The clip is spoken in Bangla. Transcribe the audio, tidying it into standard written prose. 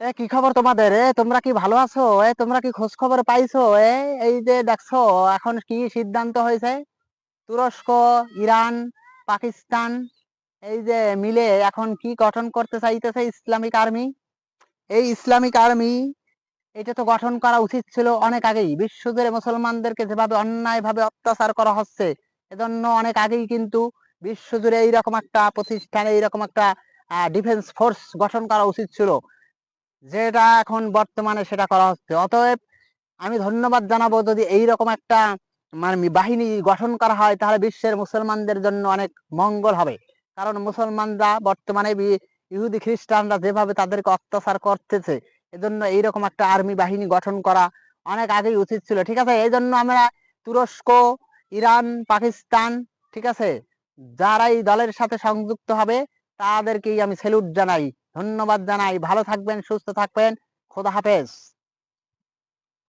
কি খবর তোমাদের? তোমরা কি ভালো আছো? তোমরা কি খোঁজ খবর পাইছো? এই যে দেখছো এখন কি সিদ্ধান্ত হয়েছে, তুরস্ক, ইরান, পাকিস্তান এই যে মিলে এখন কি গঠন করতে চাইতেছে ইসলামিক আর্মি। এই ইসলামিক আর্মি এটা তো গঠন করা উচিত ছিল অনেক আগেই। বিশ্বজুড়ে মুসলমানদেরকে যেভাবে অন্যায় ভাবে অত্যাচার করা হচ্ছে, এজন্য অনেক আগেই কিন্তু বিশ্বজুড়ে এইরকম একটা প্রতিষ্ঠান, এইরকম একটা ডিফেন্স ফোর্স গঠন করা উচিত ছিল, যেটা এখন বর্তমানে সেটা করা হচ্ছে। অতএব আমি ধন্যবাদ জানাবো যদি এইরকম একটা মানে বাহিনী গঠন করা হয়, তাহলে বিশ্বের মুসলমানদের জন্য অনেক মঙ্গল হবে। কারণ মুসলমানরা বর্তমানে ইহুদি খ্রিস্টানরা যেভাবে তাদেরকে অত্যাচার করতেছে, এজন্য এইরকম একটা আর্মি বাহিনী গঠন করা অনেক আগেই উচিত ছিল। ঠিক আছে, এই জন্য আমরা তুরস্ক, ইরান, পাকিস্তান, ঠিক আছে, যারা এই দলের সাথে সংযুক্ত হবে তাদেরকেই আমি স্যালুট জানাই, ধন্যবাদ জানাই। ভালো থাকবেন, সুস্থ থাকবেন, খোদা হাফেজ।